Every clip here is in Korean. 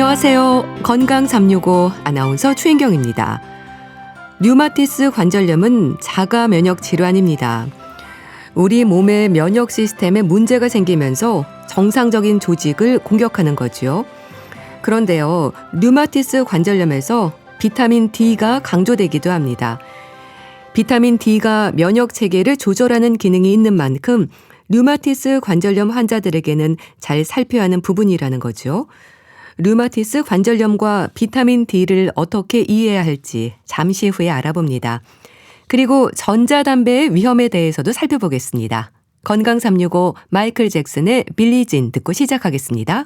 안녕하세요. 건강 365 아나운서 추인경입니다. 류마티스 관절염은 자가 면역 질환입니다. 우리 몸의 면역 시스템에 문제가 생기면서 정상적인 조직을 공격하는 거죠. 그런데요, 류마티스 관절염에서 비타민 D가 강조되기도 합니다. 비타민 D가 면역 체계를 조절하는 기능이 있는 만큼 류마티스 관절염 환자들에게는 잘 살펴야 하는 부분이라는 거죠. 류마티스 관절염과 비타민 D를 어떻게 이해해야 할지 잠시 후에 알아봅니다. 그리고 전자담배의 위험에 대해서도 살펴보겠습니다. 건강 365 마이클 잭슨의 빌리진 듣고 시작하겠습니다.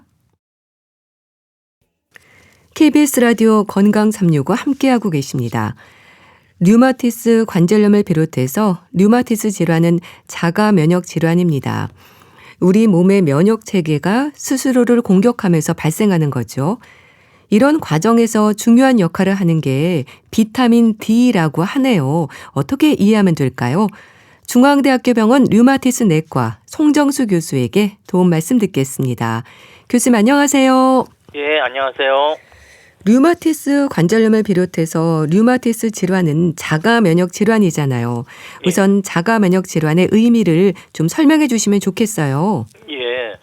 KBS 라디오 건강 365 함께하고 계십니다. 류마티스 관절염을 비롯해서 류마티스 질환은 자가 면역 질환입니다. 우리 몸의 면역 체계가 스스로를 공격하면서 발생하는 거죠. 이런 과정에서 중요한 역할을 하는 게 비타민 D라고 하네요. 어떻게 이해하면 될까요? 중앙대학교 병원 류마티스 내과 송정수 교수에게 도움 말씀 듣겠습니다. 교수님 안녕하세요. 예, 안녕하세요. 류마티스 관절염을 비롯해서 류마티스 질환은 자가 면역 질환이잖아요. 우선 자가 면역 질환의 의미를 좀 설명해 주시면 좋겠어요. 예,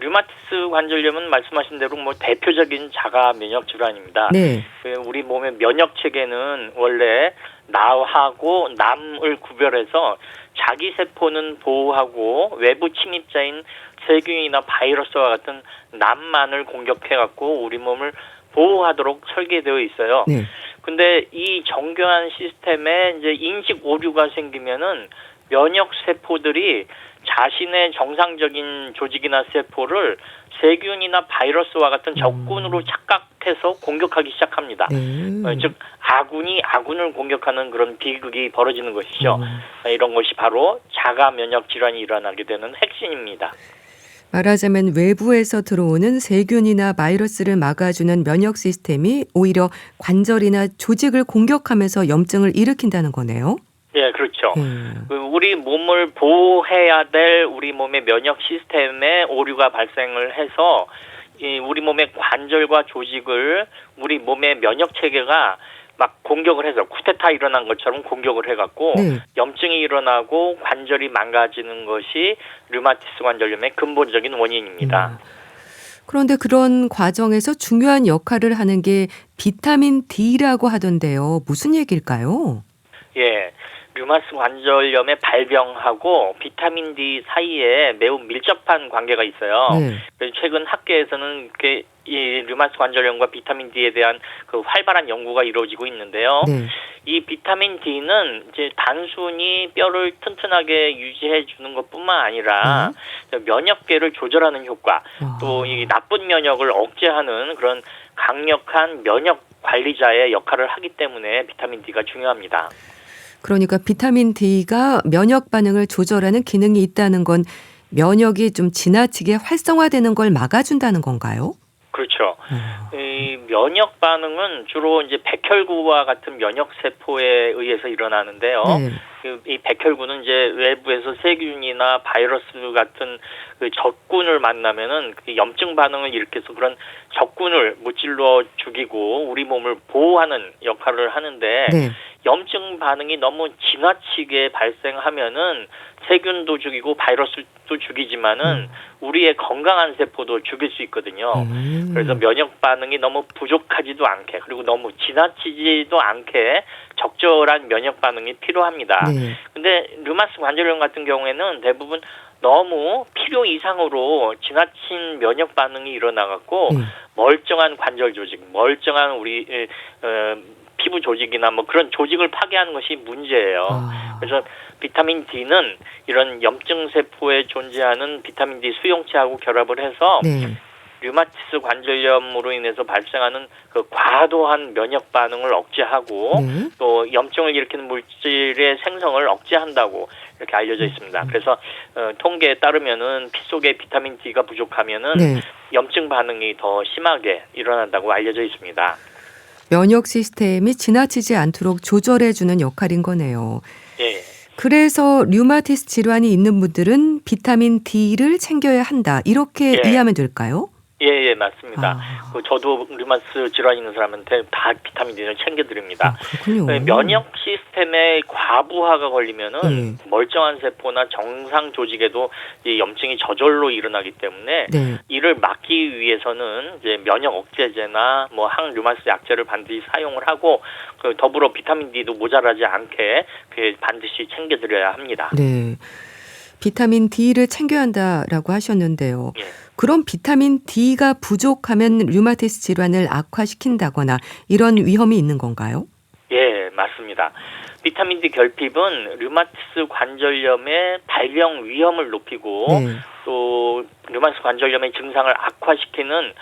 류마티스 관절염은 말씀하신 대로 대표적인 자가 면역 질환입니다. 네. 우리 몸의 면역 체계는 원래 나하고 남을 구별해서 자기 세포는 보호하고 외부 침입자인 세균이나 바이러스와 같은 남만을 공격해갖고 우리 몸을 보호하도록 설계되어 있어요. 네. 근데 이 정교한 시스템에 이제 인식 오류가 생기면은 면역 세포들이 자신의 정상적인 조직이나 세포를 세균이나 바이러스와 같은 적군으로 착각해서 공격하기 시작합니다. 즉 아군이 아군을 공격하는 그런 비극이 벌어지는 것이죠. 이런 것이 바로 자가 면역 질환이 일어나게 되는 핵심입니다. 말하자면 외부에서 들어오는 세균이나 바이러스를 막아주는 면역 시스템이 오히려 관절이나 조직을 공격하면서 염증을 일으킨다는 거네요. 예, 그렇죠. 우리 몸을 보호해야 될 우리 몸의 면역 시스템에 오류가 발생을 해서 우리 몸의 관절과 조직을 우리 몸의 면역 체계가 막 공격을 해서 쿠데타 일어난 것처럼 공격을 해갖고 염증이 일어나고 관절이 망가지는 것이 류마티스 관절염의 근본적인 원인입니다. 그런데 그런 과정에서 중요한 역할을 하는 게 비타민 D라고 하던데요. 무슨 얘기일까요? 예, 류마티스 관절염의 발병하고 비타민 D 사이에 매우 밀접한 관계가 있어요. 그래서 최근 학계에서는 이 류마티스 관절염과 비타민 D에 대한 그 활발한 연구가 이루어지고 있는데요. 이 비타민 D는 이제 단순히 뼈를 튼튼하게 유지해 주는 것뿐만 아니라 면역계를 조절하는 효과, 또 이 나쁜 면역을 억제하는 그런 강력한 면역 관리자의 역할을 하기 때문에 비타민 D가 중요합니다. 그러니까 비타민 D가 면역 반응을 조절하는 기능이 있다는 건 면역이 좀 지나치게 활성화되는 걸 막아준다는 건가요? 그렇죠. 이 면역 반응은 주로 이제 백혈구와 같은 면역 세포에 의해서 일어나는데요. 이 백혈구는 이제 외부에서 세균이나 바이러스 같은 그 적군을 만나면은 그 염증 반응을 일으켜서 그런 적군을 무찔러 죽이고 우리 몸을 보호하는 역할을 하는데 염증 반응이 너무 지나치게 발생하면은 세균도 죽이고 바이러스도 죽이지만은 우리의 건강한 세포도 죽일 수 있거든요. 그래서 면역 반응이 너무 부족하지도 않게 그리고 너무 지나치지도 않게 적절한 면역 반응이 필요합니다. 근데 류마티스 관절염 같은 경우에는 대부분 너무 필요 이상으로 지나친 면역 반응이 일어나갖고 멀쩡한 관절 조직, 멀쩡한 우리 피부 조직이나 그런 조직을 파괴하는 것이 문제예요. 그래서 비타민 D는 이런 염증 세포에 존재하는 비타민 D 수용체하고 결합을 해서 류마티스 관절염으로 인해서 발생하는 그 과도한 면역 반응을 억제하고 또 염증을 일으키는 물질의 생성을 억제한다고 이렇게 알려져 있습니다. 그래서 통계에 따르면은 피 속에 비타민 D가 부족하면은 염증 반응이 더 심하게 일어난다고 알려져 있습니다. 면역 시스템이 지나치지 않도록 조절해주는 역할인 거네요. 예. 그래서 류마티스 질환이 있는 분들은 비타민 D를 챙겨야 한다. 이렇게 이해하면 될까요? 예, 맞습니다. 아. 저도 류마티스 질환 있는 사람한테 다 비타민 D를 챙겨드립니다. 그렇군요. 면역 시스템에 과부하가 걸리면은 네. 멀쩡한 세포나 정상 조직에도 이 염증이 저절로 일어나기 때문에 네. 이를 막기 위해서는 이제 면역 억제제나 뭐 항류마티스 약제를 반드시 사용을 하고 더불어 비타민 D도 모자라지 않게 반드시 챙겨드려야 합니다. 네. 비타민 D를 챙겨야 한다라고 하셨는데요. 예. 그럼 비타민 D가 부족하면 류마티스 질환을 악화시킨다거나 이런 위험이 있는 건가요? 예, 맞습니다. 비타민 D 결핍은 류마티스 관절염의 발병 위험을 높이고 네. 또 류마티스 관절염의 증상을 악화시키는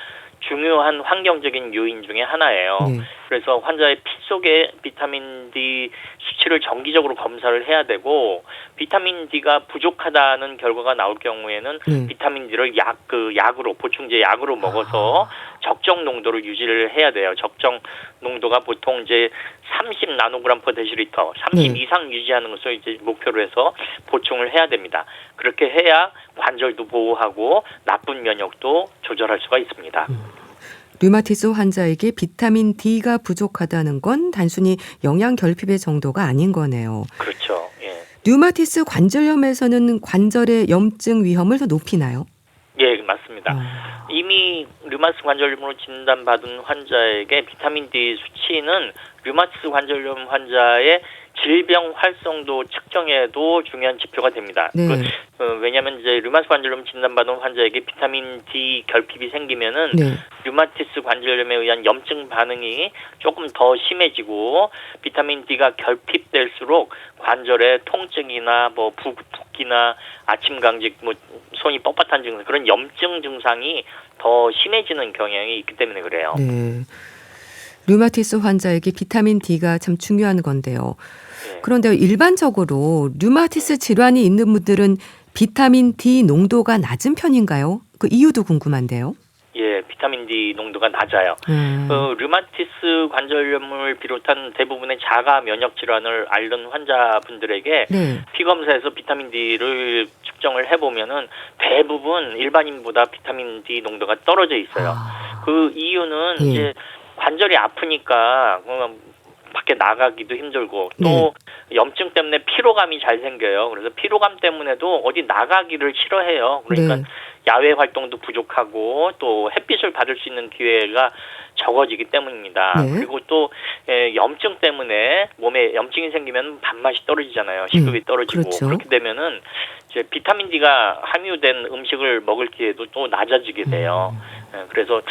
중요한 환경적인 요인 중에 하나예요. 네. 그래서 환자의 피 속에 비타민 D 수치를 정기적으로 검사를 해야 되고 비타민 D가 부족하다는 결과가 나올 경우에는 네. 비타민 D를 약으로 보충제 약으로 먹어서 적정 농도를 유지를 해야 돼요. 적정 농도가 보통 이제 30 나노그램 per 데시리터, 30 네. 이상 유지하는 것을 이제 목표로 해서 보충을 해야 됩니다. 그렇게 해야 관절도 보호하고 나쁜 면역도 조절할 수가 있습니다. 류마티스 환자에게 비타민 D가 부족하다는 건 단순히 영양 결핍의 정도가 아닌 거네요. 그렇죠. 예. 류마티스 관절염에서는 관절의 염증 위험을 더 높이나요? 예, 맞습니다. 이미 류마티스 관절염으로 진단받은 환자에게 비타민 D 수치는 류마티스 관절염 환자의 질병 활성도 측정에도 중요한 지표가 됩니다. 네. 왜냐하면 이제 류마티스 관절염 진단받은 환자에게 비타민 D 결핍이 생기면은 네. 류마티스 관절염에 의한 염증 반응이 조금 더 심해지고 비타민 D가 결핍될수록 관절의 통증이나 뭐 붓기나 아침 강직, 뭐 손이 뻣뻣한 증상 그런 염증 증상이 더 심해지는 경향이 있기 때문에 그래요. 네. 류마티스 환자에게 비타민 D가 참 중요한 건데요. 네. 그런데 일반적으로 류마티스 질환이 있는 분들은 비타민 D 농도가 낮은 편인가요? 그 이유도 궁금한데요. 예, 비타민 D 농도가 낮아요. 류마티스 관절염을 비롯한 대부분의 자가 면역 질환을 앓는 환자분들에게 네. 피 검사에서 비타민 D를 측정을 해보면은 대부분 일반인보다 비타민 D 농도가 떨어져 있어요. 그 이유는 예. 이제 관절이 아프니까 밖에 나가기도 힘들고 또 염증 때문에 피로감이 잘 생겨요. 그래서 피로감 때문에도 어디 나가기를 싫어해요. 그러니까 네. 야외 활동도 부족하고 또 햇빛을 받을 수 있는 기회가 적어지기 때문입니다. 네. 그리고 또 염증 때문에 몸에 염증이 생기면 밥맛이 떨어지잖아요. 식욕이 떨어지고 그렇죠. 그렇게 되면은 이제 비타민 D가 함유된 음식을 먹을 기회도 또 낮아지게 돼요. 그래서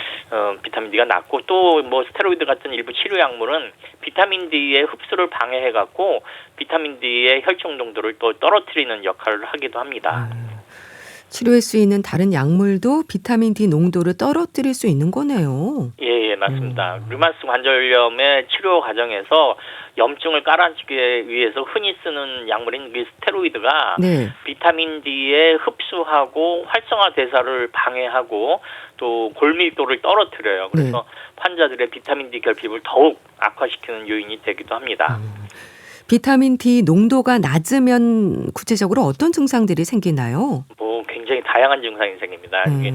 비타민 D가 낮고 또 뭐 스테로이드 같은 일부 치료 약물은 비타민 D의 흡수를 방해해 갖고 비타민 D의 혈중 농도를 또 떨어뜨리는 역할을 하기도 합니다. 치료에 쓰이는 다른 약물도 비타민 D 농도를 떨어뜨릴 수 있는 거네요. 예, 맞습니다. 류마티스 관절염의 치료 과정에서 염증을 깔아주기 위해서 흔히 쓰는 약물인 그 스테로이드가 네. 비타민 D의 흡수하고 활성화 대사를 방해하고 또 골밀도를 떨어뜨려요. 그래서 환자들의 비타민 D 결핍을 더욱 악화시키는 요인이 되기도 합니다. 비타민 D 농도가 낮으면 구체적으로 어떤 증상들이 생기나요? 뭐 굉장히 다양한 증상이 생깁니다. 이게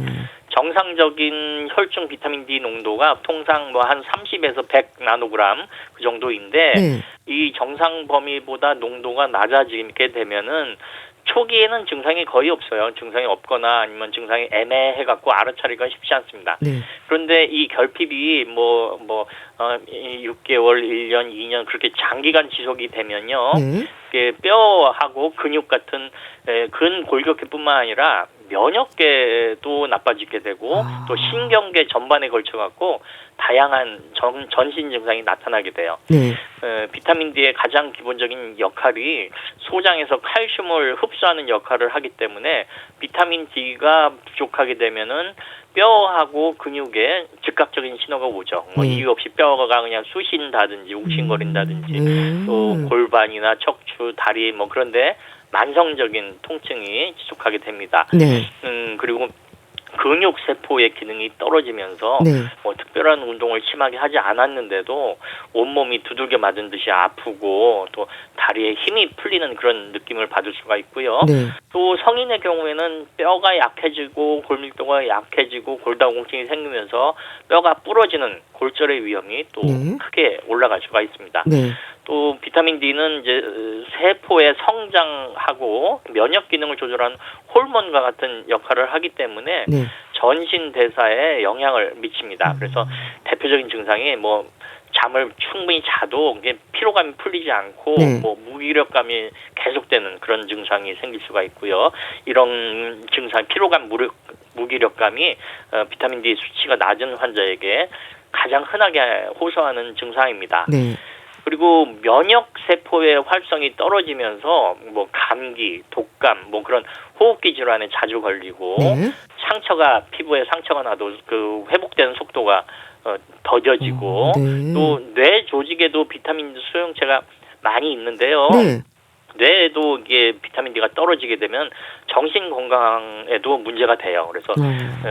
정상적인 혈중 비타민 D 농도가 통상 뭐 한 30에서 100 나노그램 그 정도인데 네. 이 정상 범위보다 농도가 낮아지게 되면은 초기에는 증상이 거의 없어요. 증상이 없거나 아니면 증상이 애매해갖고 알아차리기가 쉽지 않습니다. 네. 그런데 이 결핍이 6개월, 1년, 2년 그렇게 장기간 지속이 되면요. 네. 이게 뼈하고 근육 같은 근골격계뿐만 아니라 면역계도 나빠지게 되고 또 신경계 전반에 걸쳐갖고 다양한 전신 증상이 나타나게 돼요. 네. 비타민 D의 가장 기본적인 역할이 소장에서 칼슘을 흡수하는 역할을 하기 때문에 비타민 D가 부족하게 되면은 뼈하고 근육에 즉각적인 신호가 오죠. 이유 없이 뼈가 그냥 쑤신다든지 욱신거린다든지 또 골반이나 척추, 다리 그런데 만성적인 통증이 지속하게 됩니다. 네. 그리고 근육 세포의 기능이 떨어지면서 네. 뭐 특별한 운동을 심하게 하지 않았는데도 온몸이 두들겨 맞은 듯이 아프고 또 다리에 힘이 풀리는 그런 느낌을 받을 수가 있고요. 네. 또 성인의 경우에는 뼈가 약해지고 골밀도가 약해지고 골다공증이 생기면서 뼈가 부러지는 골절의 위험이 또 네. 크게 올라갈 수가 있습니다. 네. 또 비타민 D는 이제 세포의 성장하고 면역 기능을 조절하는 호르몬과 같은 역할을 하기 때문에 네. 전신 대사에 영향을 미칩니다. 그래서 대표적인 증상이 뭐 잠을 충분히 자도 이게 피로감이 풀리지 않고 네. 뭐 무기력감이 계속되는 그런 증상이 생길 수가 있고요. 이런 증상, 피로감, 무기력감이 비타민 D 수치가 낮은 환자에게 가장 흔하게 호소하는 증상입니다. 네. 그리고 면역 세포의 활성이 떨어지면서 뭐 감기, 독감, 뭐 그런 호흡기 질환에 자주 걸리고 네. 피부에 상처가 나도 그 회복되는 속도가 더뎌지고 네. 또 뇌 조직에도 비타민 D 수용체가 많이 있는데요. 네. 뇌에도 이게 비타민 D가 떨어지게 되면 정신 건강에도 문제가 돼요. 그래서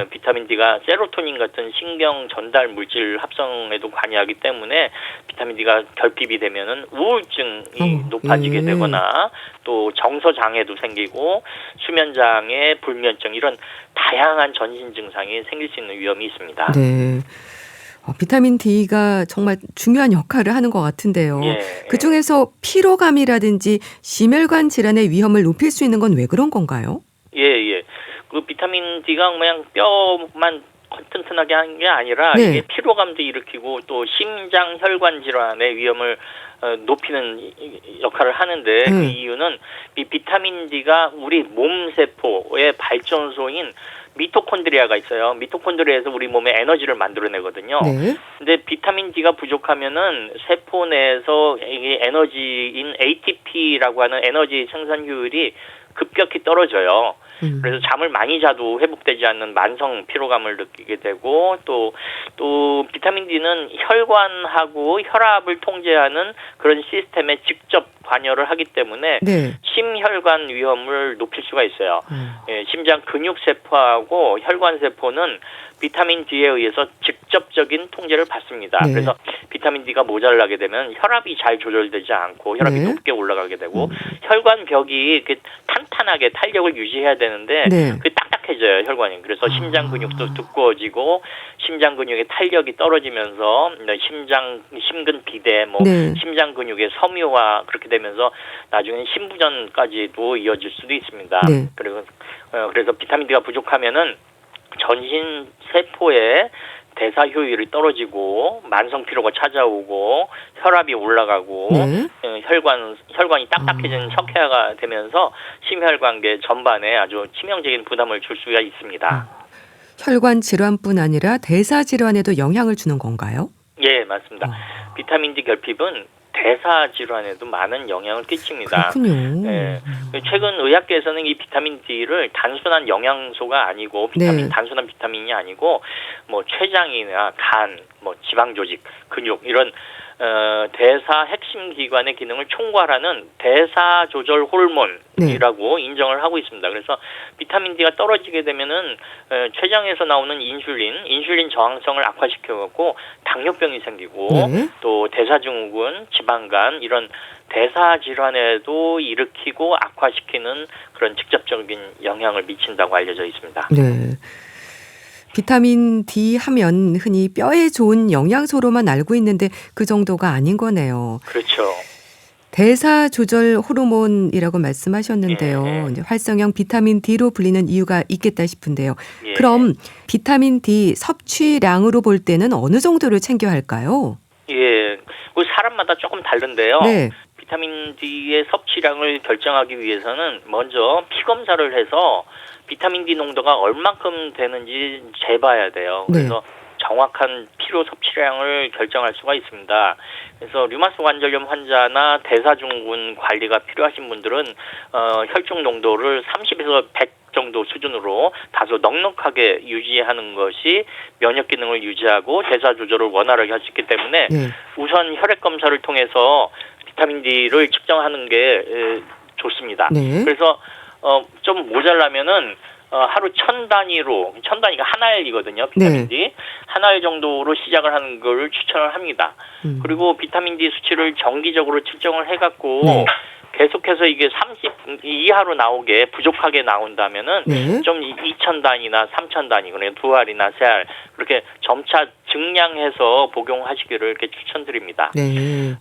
비타민 D가 세로토닌 같은 신경 전달 물질 합성에도 관여하기 때문에 비타민 D가 결핍이 되면은 우울증이 높아지게 예. 되거나 또 정서 장애도 생기고 수면 장애, 불면증 이런 다양한 전신 증상이 생길 수 있는 위험이 있습니다. 네. 비타민 D가 정말 중요한 역할을 하는 것 같은데요. 예. 그중에서 피로감이라든지 심혈관 질환의 위험을 높일 수 있는 건 왜 그런 건가요? 예. 그 비타민 D가 그냥 뼈만 튼튼하게 하는 게 아니라 네. 이게 피로감도 일으키고 또 심장 혈관 질환의 위험을 높이는 역할을 하는데 그 이유는 이 비타민 D가 우리 몸 세포의 발전소인 미토콘드리아가 있어요. 미토콘드리아에서 우리 몸에 에너지를 만들어내거든요. 네. 근데 비타민 D가 부족하면은 세포 내에서 이게 에너지인 ATP라고 하는 에너지 생산 효율이 급격히 떨어져요. 그래서 잠을 많이 자도 회복되지 않는 만성 피로감을 느끼게 되고 또 비타민 D는 혈관하고 혈압을 통제하는 그런 시스템에 직접 관여를 하기 때문에 네. 심혈관 위험을 높일 수가 있어요. 예, 심장 근육 세포하고 혈관 세포는 비타민 D에 의해서 직접적인 통제를 받습니다. 네. 그래서 비타민 D가 모자라게 되면 혈압이 잘 조절되지 않고 혈압이 네. 높게 올라가게 되고 혈관 벽이 이렇게 탄탄하게 탄력을 유지해야 되는데 네. 그게 딱딱해져요, 혈관이. 그래서 심장 근육도 두꺼워지고 심장 근육의 탄력이 떨어지면서 심근 비대, 네. 심장 근육의 섬유화 그렇게 되면서 나중에는 심부전까지도 이어질 수도 있습니다. 네. 그래서 비타민 D가 부족하면은 전신 세포의 대사 효율이 떨어지고 만성 피로가 찾아오고 혈압이 올라가고 네. 혈관이 딱딱해지는 석회화가 되면서 심혈관계 전반에 아주 치명적인 부담을 줄 수가 있습니다. 혈관 질환뿐 아니라 대사 질환에도 영향을 주는 건가요? 예, 맞습니다. 비타민 D 결핍은 대사 질환에도 많은 영향을 끼칩니다. 그렇군요. 예. 최근 의학계에서는 이 비타민 D를 단순한 영양소가 아니고 단순한 비타민이 아니고 뭐 췌장이나 간, 뭐 지방 조직, 근육 이런 대사 핵심 기관의 기능을 총괄하는 대사 조절 호르몬이라고 인정을 하고 있습니다. 그래서 비타민 D가 떨어지게 되면은 췌장에서 나오는 인슐린 저항성을 악화시켜갖고 당뇨병이 생기고 또 대사증후군, 지방간 이런 대사 질환에도 일으키고 악화시키는 그런 직접적인 영향을 미친다고 알려져 있습니다. 네. 비타민 D 하면 흔히 뼈에 좋은 영양소로만 알고 있는데 그 정도가 아닌 거네요. 그렇죠. 대사 조절 호르몬이라고 말씀하셨는데요. 예. 이제 활성형 비타민 D로 불리는 이유가 있겠다 싶은데요. 예. 그럼 비타민 D 섭취량으로 볼 때는 어느 정도를 챙겨야 할까요? 예, 그 사람마다 조금 다른데요. 네. 비타민 D의 섭취량을 결정하기 위해서는 먼저 피 검사를 해서 비타민 D 농도가 얼만큼 되는지 재봐야 돼요. 그래서 정확한 피로 섭취량을 결정할 수가 있습니다. 그래서 류마스 관절염 환자나 대사증후군 관리가 필요하신 분들은 혈중 농도를 30에서 100 정도 수준으로 다소 넉넉하게 유지하는 것이 면역 기능을 유지하고 대사 조절을 원활하게 할 수 있기 때문에 우선 혈액 검사를 통해서 비타민 D를 측정하는 게 좋습니다. 네. 그래서 좀 모자라면은 하루 1000단위로, 1000단위가 한 알이거든요. 비타민 D. 한 알 정도로 시작을 하는 걸 추천을 합니다. 그리고 비타민 D 수치를 정기적으로 측정을 해갖고 계속해서 이게 30 이하로 나오게 부족하게 나온다면은 좀 2000단위나 3000단위, 그러니까 2알이나 3알 그렇게 점차 증량해서 복용하시기를 이렇게 추천드립니다.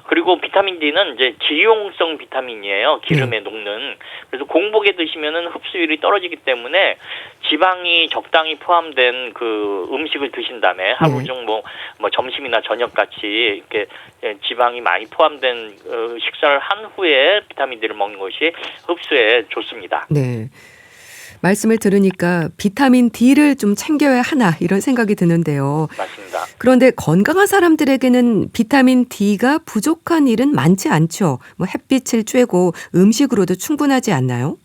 그리고 비타민 D는 이제 지용성 비타민이에요. 기름에 녹는. 그래서 공복에 드시면은 흡수율이 떨어지기 때문에 지방이 적당히 포함된 그 음식을 드신 다음에 하루 중 뭐 점심이나 저녁 같이 이렇게 지방이 많이 포함된 식사를 한 후에 비타민 D를 먹는 것이 흡수에 좋습니다. 네. 말씀을 들으니까 비타민 D를 좀 챙겨야 하나 이런 생각이 드는데요. 맞습니다. 그런데 건강한 사람들에게는 비타민 D가 부족한 일은 많지 않죠. 뭐 햇빛을 쬐고 음식으로도 충분하지 않나요?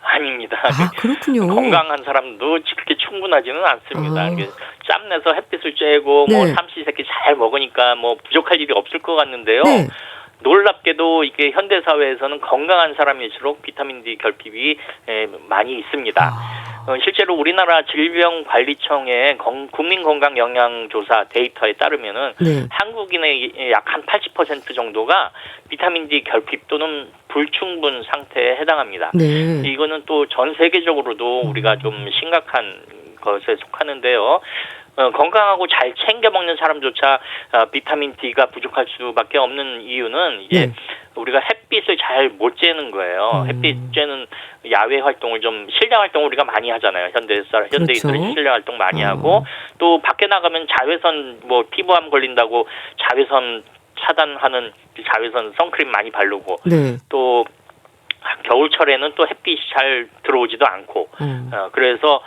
아닙니다. 아, 그렇군요. 건강한 사람도 그렇게 충분하지는 않습니다. 짬내서 햇빛을 쬐고 뭐 삼시세끼 잘 먹으니까 뭐 부족할 일이 없을 것 같는데요. 놀랍게도 이게 현대 사회에서는 건강한 사람일수록 비타민 D 결핍이 많이 있습니다. 실제로 우리나라 질병관리청의 국민건강영양조사 데이터에 따르면은 한국인의 약 한 80% 정도가 비타민 D 결핍 또는 불충분 상태에 해당합니다. 이거는 또 전 세계적으로도 우리가 좀 심각한 것에 속하는데요. 건강하고 잘 챙겨 먹는 사람조차 비타민 D가 부족할 수밖에 없는 이유는 이제 우리가 햇빛을 잘 못 쬐는 거예요. 햇빛 쬐는 야외 활동을 좀 실내 활동을 우리가 많이 하잖아요. 현대인들이 실내 활동 많이 하고 또 밖에 나가면 자외선 뭐 피부암 걸린다고 자외선 차단하는 자외선 선크림 많이 바르고 또 겨울철에는 또 햇빛이 잘 들어오지도 않고 그래서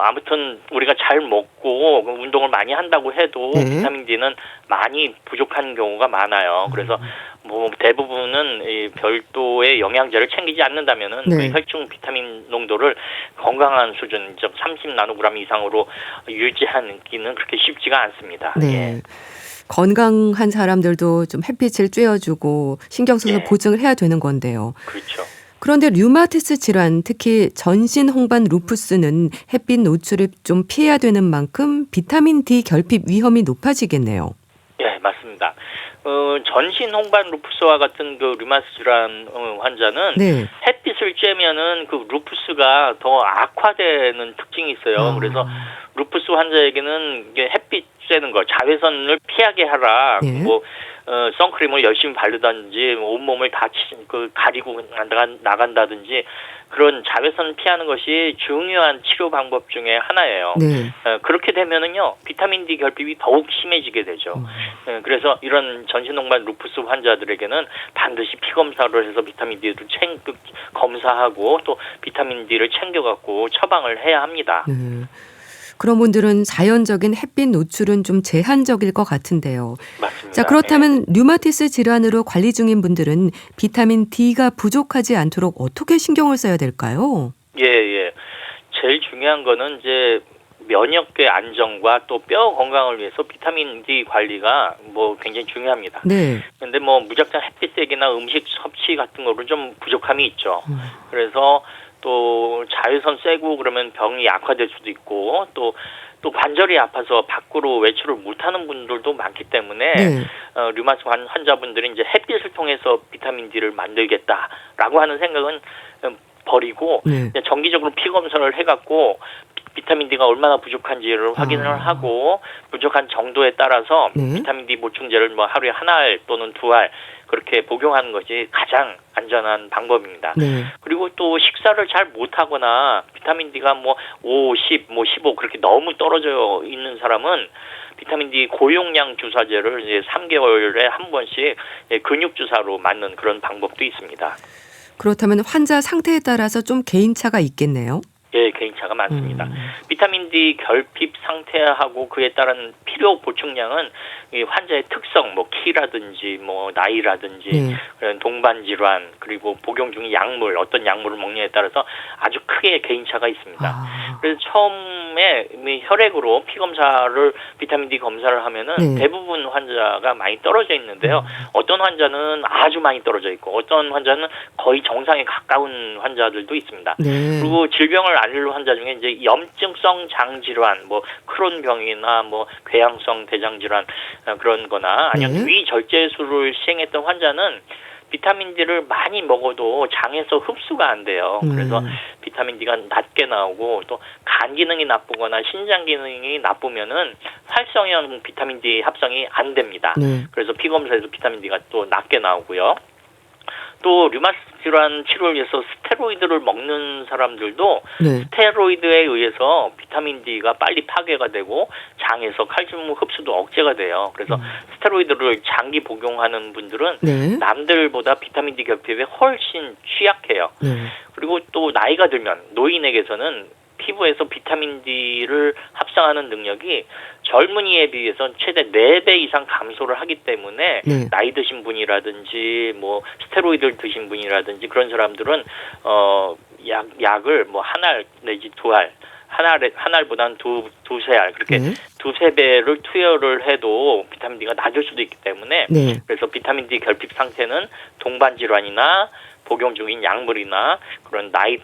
아무튼 우리가 잘 먹고 운동을 많이 한다고 해도 비타민 D는 많이 부족한 경우가 많아요. 그래서 뭐 대부분은 이 별도의 영양제를 챙기지 않는다면은 그 혈중 비타민 농도를 건강한 수준, 즉 30나노그램 이상으로 유지하기는 그렇게 쉽지가 않습니다. 건강한 사람들도 좀 햇빛을 쬐어주고 신경 써서 보증을 해야 되는 건데요. 그렇죠. 그런데 류마티스 질환, 특히 전신 홍반 루푸스는 햇빛 노출을 좀 피해야 되는 만큼 비타민 D 결핍 위험이 높아지겠네요. 네, 맞습니다. 전신 홍반 루푸스와 같은 그 류마티스 질환 환자는 햇빛을 쬐면은 그 루푸스가 더 악화되는 특징이 있어요. 그래서 루푸스 환자에게는 이게 햇빛 쬐는 거, 자외선을 피하게 하라. 뭐 선크림을 열심히 바르든지 온몸을 다 가리고 나간다든지 그런 자외선 피하는 것이 중요한 치료 방법 중에 하나예요. 그렇게 되면은요 비타민 D 결핍이 더욱 심해지게 되죠. 그래서 이런 전신홍반 루푸스 환자들에게는 반드시 피 검사를 해서 비타민 D를 검사하고 또 비타민 D를 챙겨갖고 처방을 해야 합니다. 그런 분들은 자연적인 햇빛 노출은 좀 제한적일 것 같은데요. 맞습니다. 자, 그렇다면 류마티스 질환으로 관리 중인 분들은 비타민 D가 부족하지 않도록 어떻게 신경을 써야 될까요? 제일 중요한 거는 이제 면역계 안정과 또 뼈 건강을 위해서 비타민 D 관리가 뭐 굉장히 중요합니다. 근데 뭐 무작정 햇빛색이나 음식 섭취 같은 거로 좀 부족함이 있죠. 그래서 또 자외선 쐬고 그러면 병이 악화될 수도 있고 또 관절이 아파서 밖으로 외출을 못하는 분들도 많기 때문에 류마티스 환자분들이 이제 햇빛을 통해서 비타민 D를 만들겠다라고 하는 생각은 버리고 정기적으로 피 검사를 해갖고 비타민 D가 얼마나 부족한지를 확인을 하고 부족한 정도에 따라서 비타민 D 보충제를 뭐 하루에 한 알 또는 2알 그렇게 복용하는 것이 가장 안전한 방법입니다. 그리고 또 식사를 잘 못하거나 비타민 D가 뭐 5, 10, 뭐 15 그렇게 너무 떨어져 있는 사람은 비타민 D 고용량 주사제를 이제 3개월에 한 번씩 근육 주사로 맞는 그런 방법도 있습니다. 그렇다면 환자 상태에 따라서 좀 개인차가 있겠네요. 개인차가 많습니다. 비타민 D 결핍 상태하고 그에 따른 필요 보충량은 이 환자의 특성, 뭐 키라든지 뭐 나이라든지 그런 동반 질환 그리고 복용 중인 약물, 어떤 약물을 먹느냐에 따라서 아주 크게 개인차가 있습니다. 그래서 처음 처음에 혈액으로 피 검사를 비타민 D 검사를 하면은 네. 대부분 환자가 많이 떨어져 있는데요. 어떤 환자는 아주 많이 떨어져 있고 어떤 환자는 거의 정상에 가까운 환자들도 있습니다. 네. 그리고 질병을 앓는 환자 중에 이제 염증성 장질환, 뭐 크론병이나 뭐 궤양성 대장질환 그런 거나 아니면 네. 위절제술을 시행했던 환자는 비타민 D를 많이 먹어도 장에서 흡수가 안 돼요. 그래서 비타민 D가 낮게 나오고 또 간 기능이 나쁘거나 신장 기능이 나쁘면은 활성형 비타민 D 합성이 안 됩니다. 네. 그래서 피 검사에서 비타민 D가 또 낮게 나오고요. 또 류마티스 질환 치료를 위해서 스테로이드를 먹는 사람들도 네. 스테로이드에 의해서 비타민 D가 빨리 파괴가 되고 장에서 칼슘 흡수도 억제가 돼요. 그래서 스테로이드를 장기 복용하는 분들은 네. 남들보다 비타민 D 결핍에 훨씬 취약해요. 네. 그리고 또 나이가 들면 노인에게서는 피부에서 비타민 D를 합성하는 능력이 젊은이에 비해서 최대 4배 이상 감소를 하기 때문에 네. 나이 드신 분이라든지 뭐 스테로이드를 드신 분이라든지 그런 사람들은 약을 뭐 한 알 내지 두 알, 한 알보다는 두세 알 그렇게 네. 두세 배를 투여를 해도 비타민 D가 낮을 수도 있기 때문에 네. 그래서 비타민 D 결핍 상태는 동반 질환이나 복용 중인 약물이나 그런 나이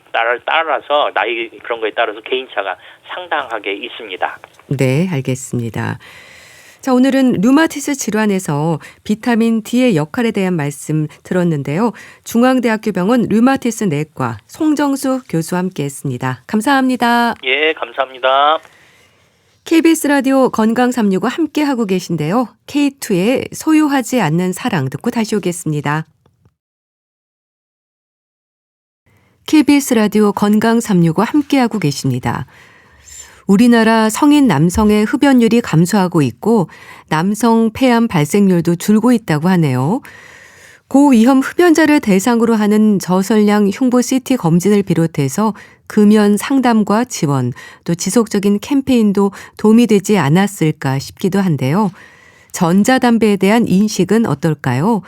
따라서 나이 그런 거에 따라서 개인차가 상당하게 있습니다. 네, 알겠습니다. 자, 오늘은 류마티스 질환에서 비타민 D의 역할에 대한 말씀 들었는데요. 중앙대학교 병원 류마티스 내과 송정수 교수와 함께했습니다. 감사합니다. 예, 감사합니다. KBS 라디오 건강 365 함께하고 계신데요. K2의 소유하지 않는 사랑 듣고 다시 오겠습니다. KBS 라디오 건강 365 함께하고 계십니다. 우리나라 성인 남성의 흡연율이 감소하고 있고 남성 폐암 발생률도 줄고 있다고 하네요. 고위험 흡연자를 대상으로 하는 저설량 흉부 CT 검진을 비롯해서 금연 상담과 지원, 또 지속적인 캠페인도 도움이 되지 않았을까 싶기도 한데요. 전자담배에 대한 인식은 어떨까요?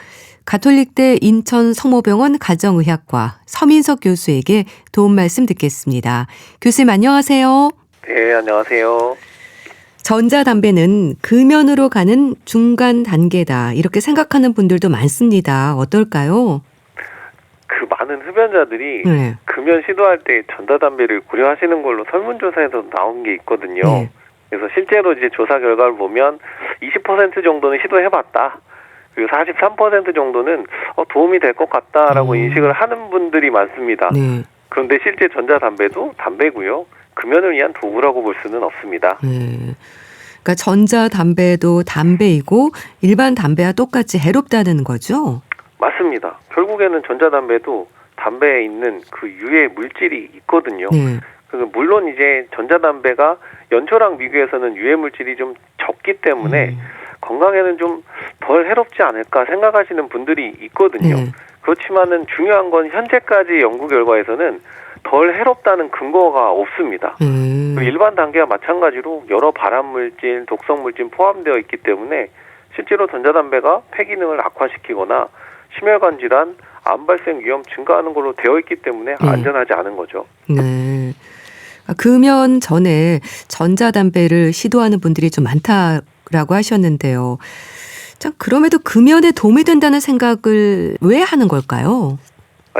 가톨릭대 인천 성모병원 가정의학과 서민석 교수에게 도움 말씀 듣겠습니다. 교수님 안녕하세요. 네, 안녕하세요. 전자담배는 금연으로 가는 중간 단계다 이렇게 생각하는 분들도 많습니다. 어떨까요? 그 많은 흡연자들이 네. 금연 시도할 때 전자담배를 고려하시는 걸로 설문조사에서 나온 게 있거든요. 네. 그래서 실제로 이제 조사 결과를 보면 20% 정도는 시도해봤다. 그리고 43% 정도는 도움이 될 것 같다라고 인식을 하는 분들이 많습니다. 네. 그런데 실제 전자담배도 담배고요. 금연을 위한 도구라고 볼 수는 없습니다. 네. 그러니까 전자담배도 담배이고 일반 담배와 똑같이 해롭다는 거죠? 맞습니다. 결국에는 전자담배도 담배에 있는 그 유해 물질이 있거든요. 네. 그래서 물론 이제 전자담배가 연초랑 비교해서는 유해 물질이 좀 적기 때문에 건강에는 좀 덜 해롭지 않을까 생각하시는 분들이 있거든요. 네. 그렇지만은 중요한 건 현재까지 연구 결과에서는 덜 해롭다는 근거가 없습니다. 일반 단계와 마찬가지로 여러 발암물질, 독성물질 포함되어 있기 때문에 실제로 전자담배가 폐 기능을 악화시키거나 심혈관 질환, 암 발생 위험 증가하는 걸로 되어 있기 때문에 안전하지 않은 거죠. 네. 금연 전에 전자담배를 시도하는 분들이 좀 많다라고 하셨는데요. 참 그럼에도 금연에 도움이 된다는 생각을 왜 하는 걸까요?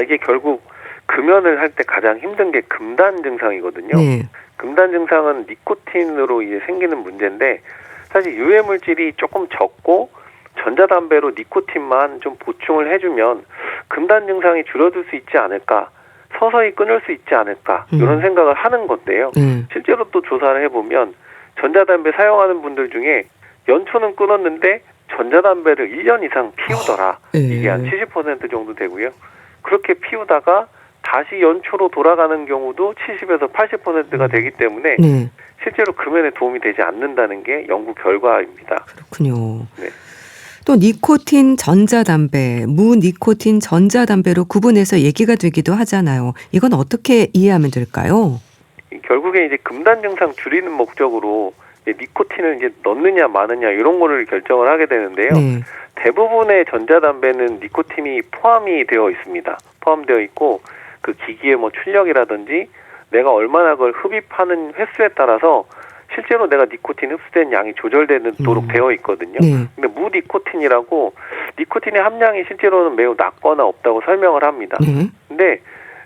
이게 결국 금연을 할 때 가장 힘든 게 금단 증상이거든요. 네. 금단 증상은 니코틴으로 이제 생기는 문제인데 사실 유해 물질이 조금 적고 전자담배로 니코틴만 좀 보충을 해주면 금단 증상이 줄어들 수 있지 않을까, 서서히 끊을 수 있지 않을까 이런 생각을 하는 건데요. 실제로 또 조사를 해보면 전자담배 사용하는 분들 중에 연초는 끊었는데 전자담배를 1년 이상 피우더라. 이게 한 70% 정도 되고요. 그렇게 피우다가 다시 연초로 돌아가는 경우도 70에서 80%가 되기 때문에 실제로 금연에 도움이 되지 않는다는 게 연구 결과입니다. 그렇군요. 네. 또 니코틴 전자담배, 무니코틴 전자담배로 구분해서 얘기가 되기도 하잖아요. 이건 어떻게 이해하면 될까요? 결국에 이제 금단 증상 줄이는 목적으로 니코틴을 이제 넣느냐 마느냐 이런 거를 결정을 하게 되는데요. 대부분의 전자담배는 니코틴이 포함이 되어 있습니다. 포함되어 있고 그 기기의 뭐 출력이라든지 내가 얼마나 그걸 흡입하는 횟수에 따라서 실제로 내가 니코틴 흡수된 양이 조절되도록 되어 있거든요. 네. 근데 무니코틴이라고 니코틴의 함량이 실제로는 매우 낮거나 없다고 설명을 합니다. 네. 근데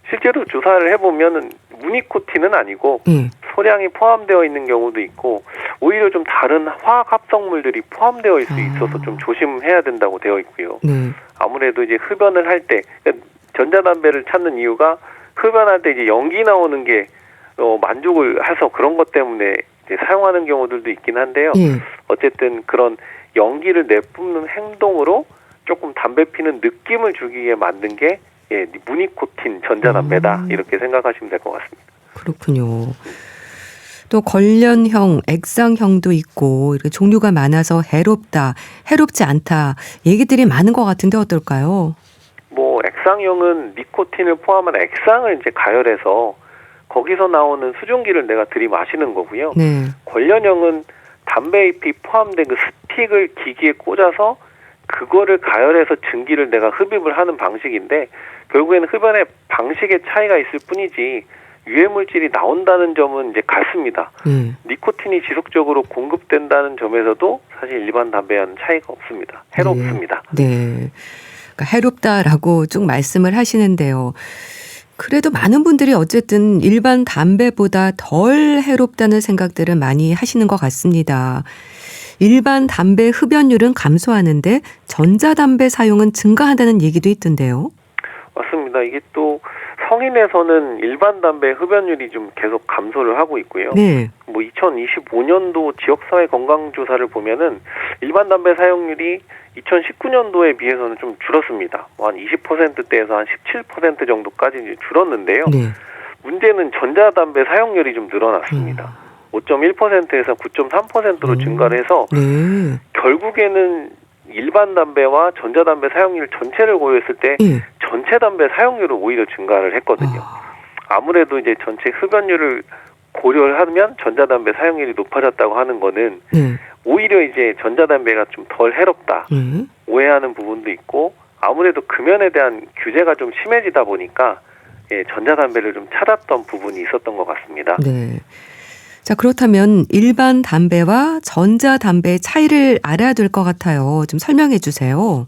실제로 조사를 해보면은 무니코틴은 아니고 네. 소량이 포함되어 있는 경우도 있고 오히려 좀 다른 화학 합성물들이 포함되어 있을 수 있어서 좀 조심해야 된다고 되어 있고요. 네. 아무래도 이제 흡연을 할 때 전자담배를 찾는 이유가 흡연할 때 이제 연기 나오는 게 만족을 해서 그런 것 때문에 이제 사용하는 경우들도 있긴 한데요. 예. 어쨌든 그런 연기를 내뿜는 행동으로 조금 담배 피는 느낌을 주기 위해 만든 게 무니코틴 전자담배다 이렇게 생각하시면 될 것 같습니다. 그렇군요. 또 관련형, 액상형도 있고 이렇게 종류가 많아서 해롭다, 해롭지 않다 얘기들이 많은 것 같은데 어떨까요? 뭐 액상형은 니코틴을 포함한 액상을 이제 가열해서 거기서 나오는 수증기를 내가 들이마시는 거고요. 네. 관련형은 담배 잎이 포함된 그 스틱을 기기에 꽂아서 그거를 가열해서 증기를 내가 흡입을 하는 방식인데 결국에는 흡연의 방식의 차이가 있을 뿐이지 유해 물질이 나온다는 점은 이제 같습니다. 니코틴이 지속적으로 공급된다는 점에서도 사실 일반 담배와는 차이가 없습니다. 해롭습니다. 네. 그러니까 해롭다라고 쭉 말씀을 하시는데요. 그래도 많은 분들이 어쨌든 일반 담배보다 덜 해롭다는 생각들을 많이 하시는 것 같습니다. 일반 담배 흡연율은 감소하는데 전자담배 사용은 증가한다는 얘기도 있던데요. 맞습니다. 이게 또 성인에서는 일반 담배 흡연율이 좀 계속 감소를 하고 있고요. 네. 뭐 2025년도 지역사회 건강조사를 보면은 일반 담배 사용률이 2019년도에 비해서는 좀 줄었습니다. 한 20%대에서 한 17% 정도까지 이제 줄었는데요. 네. 문제는 전자담배 사용률이 좀 늘어났습니다. 5.1%에서 9.3%로 증가를 해서 네. 결국에는 일반 담배와 전자담배 사용률 전체를 고려했을 때 네. 전체 담배 사용률은 오히려 증가를 했거든요. 아무래도 이제 전체 흡연율을 고려를 하면 전자담배 사용률이 높아졌다고 하는 거는 네. 오히려 이제 전자담배가 좀 덜 해롭다 오해하는 부분도 있고 아무래도 금연에 대한 규제가 좀 심해지다 보니까 전자담배를 좀 찾았던 부분이 있었던 것 같습니다. 네. 자, 그렇다면 일반 담배와 전자담배의 차이를 알아야 될 것 같아요. 좀 설명해 주세요.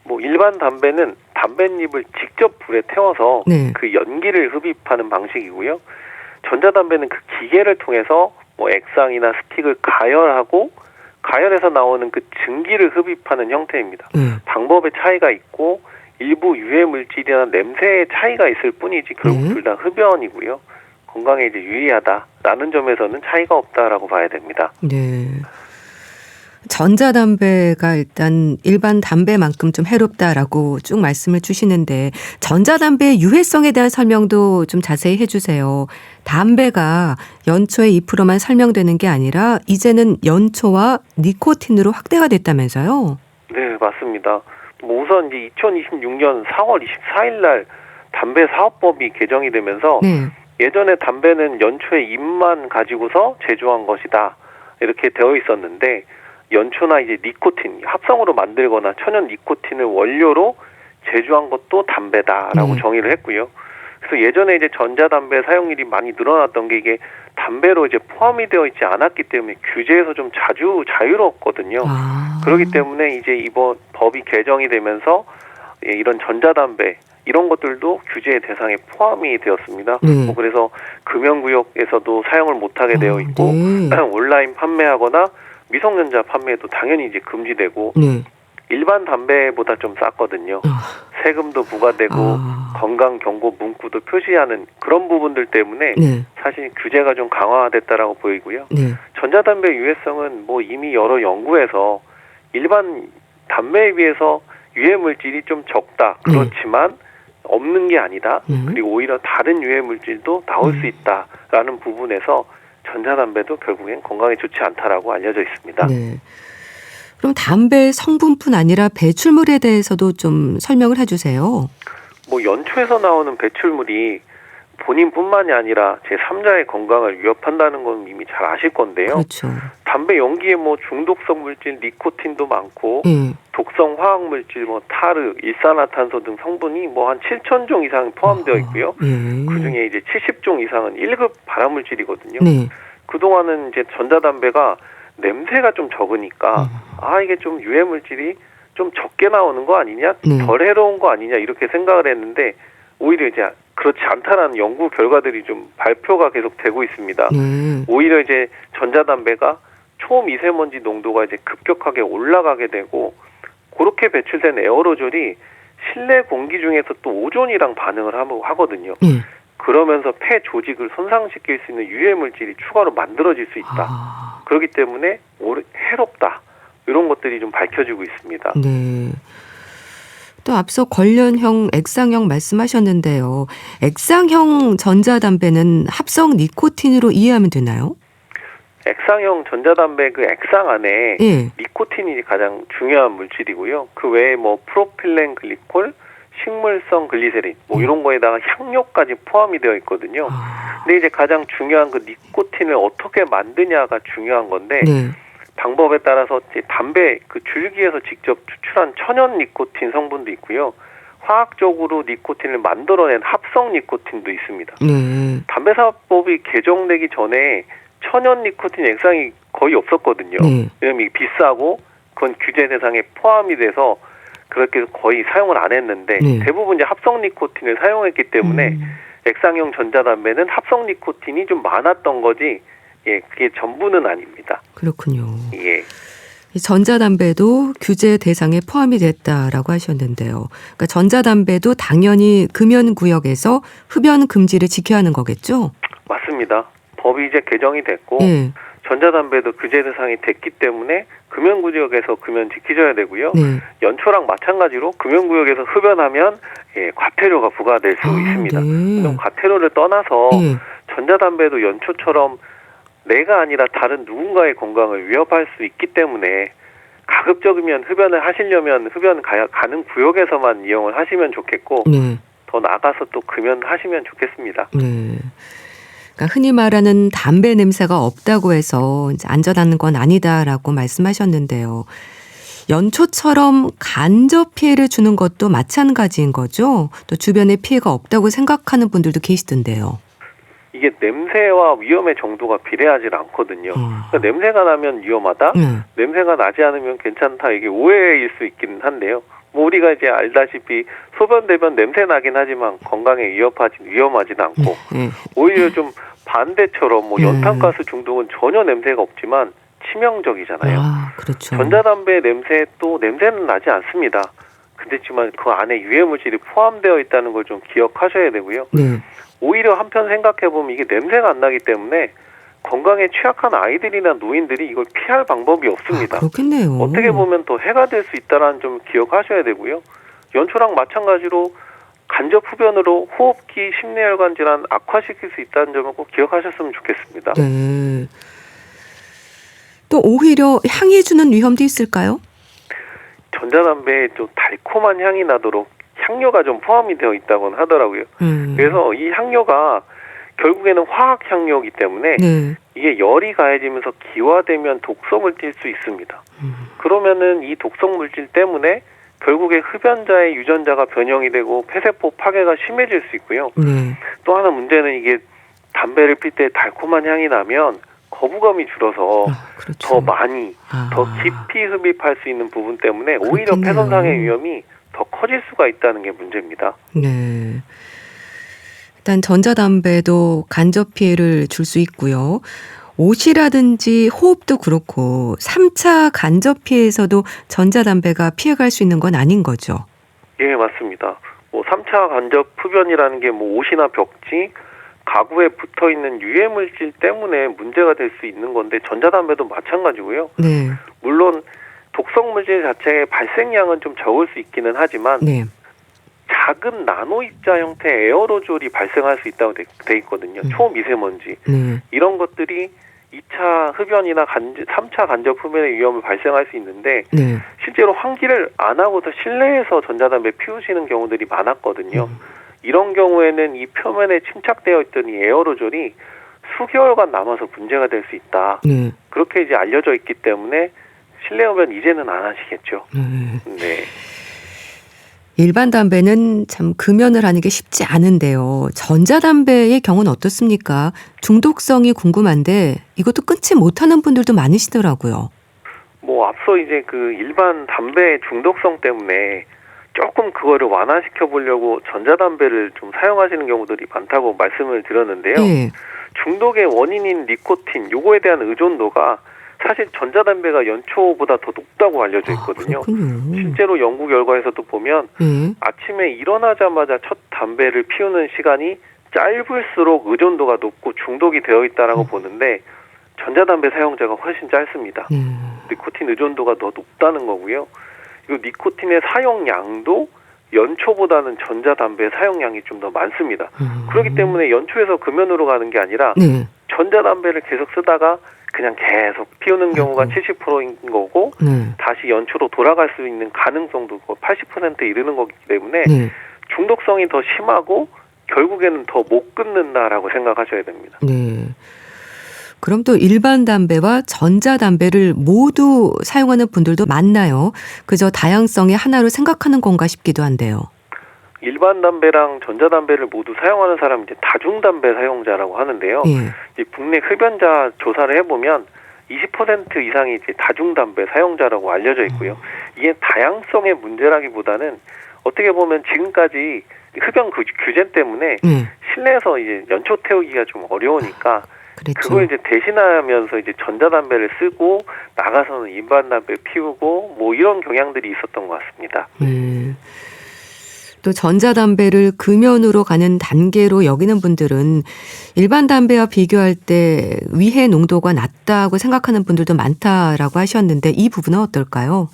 뭐 일반 담배는 담뱃잎을 직접 불에 태워서 네. 그 연기를 흡입하는 방식이고요. 전자담배는 그 기계를 통해서 뭐 액상이나 스틱을 가열해서 나오는 그 증기를 흡입하는 형태입니다. 방법의 차이가 있고 일부 유해 물질이나 냄새의 차이가 있을 뿐이지 결국 둘 다 흡연이고요. 건강에 이제 유의하다라는 점에서는 차이가 없다라고 봐야 됩니다. 네. 전자담배가 일단 일반 담배만큼 좀 해롭다라고 쭉 말씀을 주시는데 전자담배의 유해성에 대한 설명도 좀 자세히 해주세요. 담배가 연초의 2%만 설명되는 게 아니라 이제는 연초와 니코틴으로 확대가 됐다면서요? 네, 맞습니다. 뭐 우선 이제 2026년 4월 24일 날 담배 사업법이 개정이 되면서 네. 예전에 담배는 연초에 잎만 가지고서 제조한 것이다 이렇게 되어 있었는데 연초나 이제 니코틴 합성으로 만들거나 천연 니코틴을 원료로 제조한 것도 담배다라고 정의를 했고요. 그래서 예전에 이제 전자담배 사용률이 많이 늘어났던 게 이게 담배로 이제 포함이 되어 있지 않았기 때문에 규제에서 좀 자유로웠거든요. 그렇기 때문에 이제 이번 법이 개정이 되면서 이런 전자담배 이런 것들도 규제의 대상에 포함이 되었습니다. 그래서 금연구역에서도 사용을 못하게 되어 있고 온라인 판매하거나 미성년자 판매도 당연히 이제 금지되고 일반 담배보다 좀 쌌거든요. 세금도 부과되고 건강 경고 문구도 표시하는 그런 부분들 때문에 사실 규제가 좀 강화됐다라고 보이고요. 전자담배 유해성은 뭐 이미 여러 연구에서 일반 담배에 비해서 유해 물질이 좀 적다. 그렇지만 없는 게 아니다. 그리고 오히려 다른 유해 물질도 나올 수 있다라는 부분에서 전자담배도 결국엔 건강에 좋지 않다라고 알려져 있습니다. 네. 그럼 담배 성분뿐 아니라 배출물에 대해서도 좀 설명을 해주세요. 뭐 연초에서 나오는 배출물이 본인뿐만이 아니라 제3자의 건강을 위협한다는 건 이미 잘 아실 건데요. 그렇죠. 담배 연기에 뭐 중독성 물질 니코틴도 많고 독성 화학 물질 뭐 타르, 일산화탄소 등 성분이 뭐 한 7,000종 이상 포함되어 있고요. 그중에 이제 70종 이상은 1급 발암물질이거든요. 네. 그동안은 이제 전자담배가 냄새가 좀 적으니까 이게 좀 유해 물질이 좀 적게 나오는 거 아니냐, 덜 해로운 거 아니냐 이렇게 생각을 했는데 오히려 이제 그렇지 않다라는 연구 결과들이 좀 발표가 계속 되고 있습니다. 오히려 이제 전자담배가 초미세먼지 농도가 이제 급격하게 올라가게 되고 그렇게 배출된 에어로졸이 실내 공기 중에서 또 오존이랑 반응을 하거든요. 그러면서 폐 조직을 손상시킬 수 있는 유해 물질이 추가로 만들어질 수 있다. 그렇기 때문에 해롭다. 이런 것들이 좀 밝혀지고 있습니다. 네. 또 앞서 관련형, 액상형 말씀하셨는데요. 액상형 전자담배는 합성 니코틴으로 이해하면 되나요? 액상형 전자담배 그 액상 안에 니코틴이 가장 중요한 물질이고요. 그 외에 뭐 프로필렌 글리콜, 식물성 글리세린 뭐 이런 거에다가 향료까지 포함이 되어 있거든요. 근데 이제 가장 중요한 그 니코틴을 어떻게 만드냐가 중요한 건데 방법에 따라서 담배 그 줄기에서 직접 추출한 천연 니코틴 성분도 있고요. 화학적으로 니코틴을 만들어낸 합성 니코틴도 있습니다. 담배사업법이 개정되기 전에 천연 니코틴 액상이 거의 없었거든요. 왜냐면 이게 비싸고 그건 규제 대상에 포함이 돼서 그렇게 거의 사용을 안 했는데 대부분 이제 합성 니코틴을 사용했기 때문에 액상형 전자담배는 합성 니코틴이 좀 많았던 거지 그게 전부는 아닙니다. 그렇군요. 예. 이 전자담배도 규제 대상에 포함이 됐다라고 하셨는데요. 그러니까 전자담배도 당연히 금연구역에서 흡연 금지를 지켜야 하는 거겠죠? 맞습니다. 법이 이제 개정이 됐고 전자담배도 규제 대상이 됐기 때문에 금연구역에서 금연 지키셔야 되고요. 연초랑 마찬가지로 금연구역에서 흡연하면 과태료가 부과될 수 있습니다. 그럼 과태료를 떠나서 전자담배도 연초처럼 내가 아니라 다른 누군가의 건강을 위협할 수 있기 때문에 가급적이면 흡연을 하시려면 흡연 가는 구역에서만 이용을 하시면 좋겠고 더 나가서 또 금연하시면 좋겠습니다. 그러니까 흔히 말하는 담배 냄새가 없다고 해서 안전한 건 아니다라고 말씀하셨는데요. 연초처럼 간접 피해를 주는 것도 마찬가지인 거죠? 또 주변에 피해가 없다고 생각하는 분들도 계시던데요. 이게 냄새와 위험의 정도가 비례하지 않거든요. 그러니까 냄새가 나면 위험하다, 냄새가 나지 않으면 괜찮다, 이게 오해일 수 있긴 한데요. 뭐 우리가 이제 알다시피 소변 대변 냄새 나긴 하지만 건강에 위험하진 않고 오히려 좀 반대처럼 뭐 연탄가스 중독은 전혀 냄새가 없지만 치명적이잖아요. 그렇죠. 전자담배 냄새도 냄새는 나지 않습니다. 그렇지만 그 안에 유해물질이 포함되어 있다는 걸 좀 기억하셔야 되고요. 오히려 한편 생각해보면 이게 냄새가 안 나기 때문에 건강에 취약한 아이들이나 노인들이 이걸 피할 방법이 없습니다. 그렇겠네요. 어떻게 보면 더 해가 될 수 있다는 점 기억하셔야 되고요. 연초랑 마찬가지로 간접 흡연으로 호흡기 심내혈관 질환 악화시킬 수 있다는 점을 꼭 기억하셨으면 좋겠습니다. 또 오히려 향이 주는 위험도 있을까요? 전자담배에 좀 달콤한 향이 나도록 향료가 좀 포함이 되어 있다고는 하더라고요. 그래서 이 향료가 결국에는 화학 향료이기 때문에 이게 열이 가해지면서 기화되면 독성을 띌 수 있습니다. 그러면은 이 독성 물질 때문에 결국에 흡연자의 유전자가 변형이 되고 폐세포 파괴가 심해질 수 있고요. 또 하나 문제는 이게 담배를 필 때 달콤한 향이 나면 거부감이 줄어서 더 많이, 더 깊이 흡입할 수 있는 부분 때문에 오히려 폐손상의 위험이 더 커질 수가 있다는 게 문제입니다. 일단 전자담배도 간접 피해를 줄 수 있고요. 옷이라든지 호흡도 그렇고 3차 간접 피해에서도 전자담배가 피해갈 수 있는 건 아닌 거죠? 예, 맞습니다. 뭐 3차 간접 흡연이라는 게 뭐 옷이나 벽지, 가구에 붙어있는 유해물질 때문에 문제가 될 수 있는 건데 전자담배도 마찬가지고요. 물론 독성물질 자체의 발생량은 좀 적을 수 있기는 하지만 작은 나노 입자 형태의 에어로졸이 발생할 수 있다고 돼 있거든요. 초미세먼지. 이런 것들이 2차 흡연이나 3차 간접 흡연의 위험을 발생할 수 있는데 실제로 환기를 안 하고서 실내에서 전자담배 피우시는 경우들이 많았거든요. 이런 경우에는 이 표면에 침착되어 있던 이 에어로졸이 수개월간 남아서 문제가 될 수 있다. 네. 그렇게 이제 알려져 있기 때문에 실내흡연 이제는 안 하시겠죠. 네. 일반 담배는 참 금연을 하는 게 쉽지 않은데요. 전자담배의 경우는 어떻습니까? 중독성이 궁금한데 이것도 끊지 못하는 분들도 많으시더라고요. 뭐 앞서 이제 그 일반 담배 중독성 때문에 조금 그거를 완화시켜 보려고 전자담배를 좀 사용하시는 경우들이 많다고 말씀을 드렸는데요. 네. 중독의 원인인 니코틴, 요거에 대한 의존도가 사실 전자담배가 연초보다 더 높다고 알려져 있거든요. 그렇군요. 실제로 연구 결과에서도 보면 네. 아침에 일어나자마자 첫 담배를 피우는 시간이 짧을수록 의존도가 높고 중독이 되어 있다라고 보는데 전자담배 사용자가 훨씬 짧습니다. 니코틴 의존도가 더 높다는 거고요. 그리고 니코틴의 사용량도 연초보다는 전자담배 사용량이 좀 더 많습니다. 그렇기 때문에 연초에서 금연으로 가는 게 아니라 네. 전자담배를 계속 쓰다가 그냥 계속 피우는 경우가 70%인 거고 네. 다시 연초로 돌아갈 수 있는 가능성도 80%에 이르는 거기 때문에 네. 중독성이 더 심하고 결국에는 더 못 끊는다라고 생각하셔야 됩니다. 네. 그럼 또 일반 담배와 전자담배를 모두 사용하는 분들도 많나요? 그저 다양성의 하나로 생각하는 건가 싶기도 한데요. 일반 담배랑 전자담배를 모두 사용하는 사람은 이제 다중담배 사용자라고 하는데요. 예. 이제 국내 흡연자 조사를 해보면 20% 이상이 이제 다중담배 사용자라고 알려져 있고요. 이게 다양성의 문제라기보다는 어떻게 보면 지금까지 흡연 규제 때문에 실내에서 이제 연초 태우기가 좀 어려우니까 그랬죠. 그걸 이제 대신하면서 이제 전자담배를 쓰고 나가서는 일반 담배 피우고 뭐 이런 경향들이 있었던 것 같습니다. 또 전자담배를 금연으로 가는 단계로 여기는 분들은 일반 담배와 비교할 때 위해 농도가 낮다고 생각하는 분들도 많다라고 하셨는데 이 부분은 어떨까요?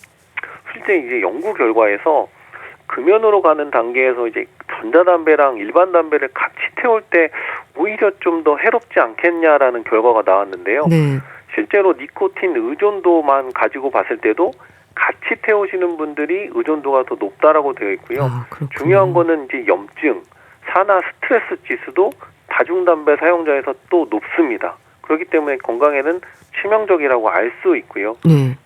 실제 이제 연구 결과에서 금연으로 가는 단계에서 이제 전자담배랑 일반 담배를 같이 태울 때 오히려 좀 더 해롭지 않겠냐라는 결과가 나왔는데요. 네. 실제로 니코틴 의존도만 가지고 봤을 때도 같이 태우시는 분들이 의존도가 더 높다라고 되어 있고요. 중요한 거는 이제 염증, 산화 스트레스 지수도 다중담배 사용자에서 또 높습니다. 그렇기 때문에 건강에는 치명적이라고 알 수 있고요.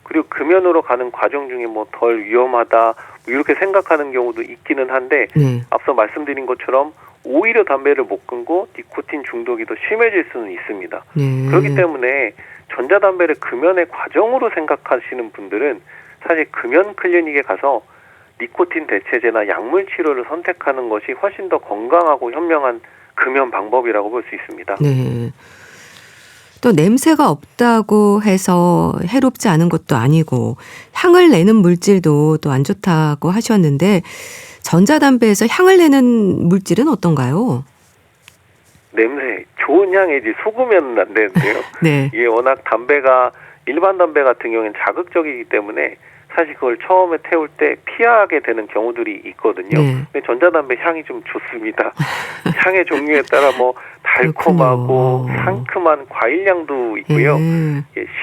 그리고 금연으로 가는 과정 중에 뭐 덜 위험하다 뭐 이렇게 생각하는 경우도 있기는 한데 앞서 말씀드린 것처럼 오히려 담배를 못 끊고 니코틴 중독이 더 심해질 수는 있습니다. 그렇기 때문에 전자담배를 금연의 과정으로 생각하시는 분들은 사실 금연 클리닉에 가서 니코틴 대체제나 약물 치료를 선택하는 것이 훨씬 더 건강하고 현명한 금연 방법이라고 볼 수 있습니다. 네. 또 냄새가 없다고 해서 해롭지 않은 것도 아니고 향을 내는 물질도 또 안 좋다고 하셨는데 전자담배에서 향을 내는 물질은 어떤가요? 냄새, 좋은 향이지 속으면 안 되는데요. 네. 이게 워낙 담배가 일반 담배 같은 경우에는 자극적이기 때문에 사실 그걸 처음에 태울 때 피하게 되는 경우들이 있거든요. 근데 전자담배 향이 좀 좋습니다. 향의 종류에 따라 뭐 달콤하고 그렇군요. 상큼한 과일향도 있고요.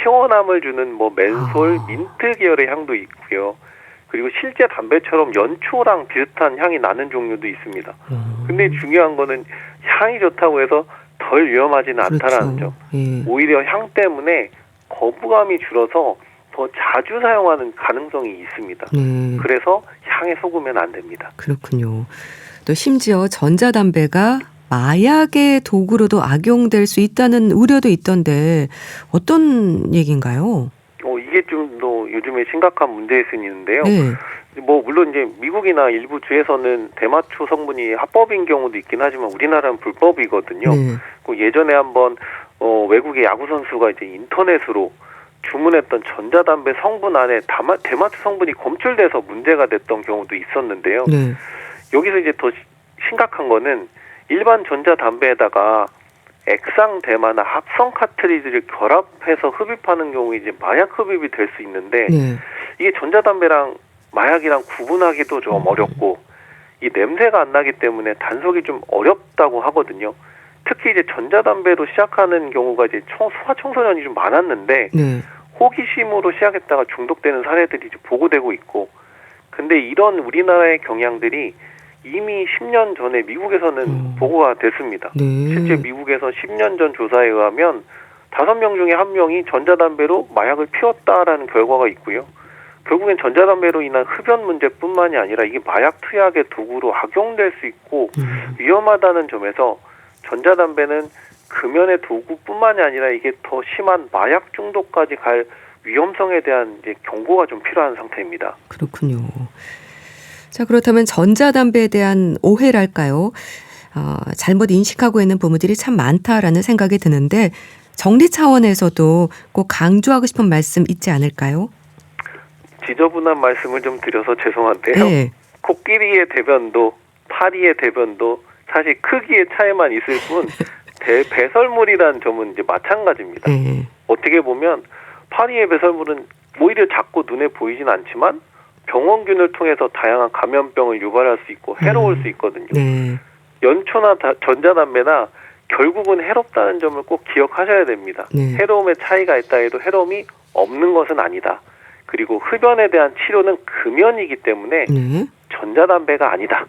시원함을 주는 뭐 멘솔, 민트 계열의 향도 있고요. 그리고 실제 담배처럼 연초랑 비슷한 향이 나는 종류도 있습니다. 근데 중요한 거는 향이 좋다고 해서 덜 위험하지는 않다라는 점. 오히려 향 때문에 거부감이 줄어서 더 자주 사용하는 가능성이 있습니다. 그래서 향에 속으면 안 됩니다. 그렇군요. 또 심지어 전자담배가 마약의 도구로도 악용될 수 있다는 우려도 있던데 어떤 얘기인가요? 이게 좀 더 요즘에 심각한 문제일 수 있는데요. 뭐 물론 이제 미국이나 일부 주에서는 대마초 성분이 합법인 경우도 있긴 하지만 우리나라는 불법이거든요. 예전에 한번 외국의 야구 선수가 이제 인터넷으로 주문했던 전자담배 성분 안에 대마초 성분이 검출돼서 문제가 됐던 경우도 있었는데요. 여기서 이제 더 심각한 거는 일반 전자담배에다가 액상대마나 합성 카트리지를 결합해서 흡입하는 경우에 이제 마약 흡입이 될 수 있는데 이게 전자담배랑 마약이랑 구분하기도 좀 어렵고 이 냄새가 안 나기 때문에 단속이 좀 어렵다고 하거든요. 특히 이제 전자담배로 시작하는 경우가 이제 소아청소년이 좀 많았는데 호기심으로 시작했다가 중독되는 사례들이 이제 보고되고 있고 근데 이런 우리나라의 경향들이 이미 10년 전에 미국에서는 보고가 됐습니다. 네. 실제 미국에서 10년 전 조사에 의하면 5명 중에 1명이 전자담배로 마약을 피웠다라는 결과가 있고요. 결국엔 전자담배로 인한 흡연 문제뿐만이 아니라 이게 마약 투약의 도구로 악용될 수 있고 위험하다는 점에서 전자담배는 금연의 도구뿐만이 아니라 이게 더 심한 마약 중독까지 갈 위험성에 대한 이제 경고가 좀 필요한 상태입니다. 그렇군요. 자, 그렇다면 전자담배에 대한 오해랄까요? 잘못 인식하고 있는 부모들이 참 많다라는 생각이 드는데 정리 차원에서도 꼭 강조하고 싶은 말씀 있지 않을까요? 지저분한 말씀을 좀 드려서 죄송한데요. 네. 코끼리의 대변도 파리의 대변도 사실 크기의 차이만 있을 뿐 배설물이라는 점은 이제 마찬가지입니다. 네. 어떻게 보면 파리의 배설물은 오히려 작고 눈에 보이진 않지만 병원균을 통해서 다양한 감염병을 유발할 수 있고 해로울 수 있거든요. 네. 연초나 전자담배나 결국은 해롭다는 점을 꼭 기억하셔야 됩니다. 네. 해로움의 차이가 있다 해도 해로움이 없는 것은 아니다. 그리고 흡연에 대한 치료는 금연이기 때문에 네. 전자담배가 아니다.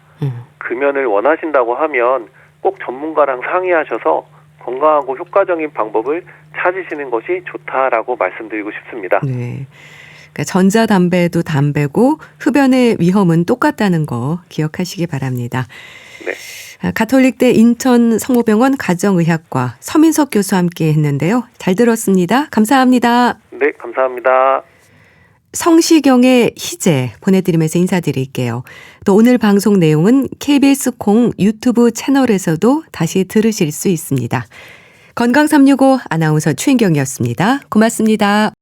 금연을 원하신다고 하면 꼭 전문가랑 상의하셔서 건강하고 효과적인 방법을 찾으시는 것이 좋다라고 말씀드리고 싶습니다. 네. 그러니까 전자담배도 담배고 흡연의 위험은 똑같다는 거 기억하시기 바랍니다. 네. 가톨릭대 인천 성모병원 가정의학과 서민석 교수와 함께 했는데요. 잘 들었습니다. 감사합니다. 네, 감사합니다. 성시경의 희재 보내드리면서 인사드릴게요. 또 오늘 방송 내용은 KBS 콩 유튜브 채널에서도 다시 들으실 수 있습니다. 건강365 아나운서 최인경이었습니다. 고맙습니다.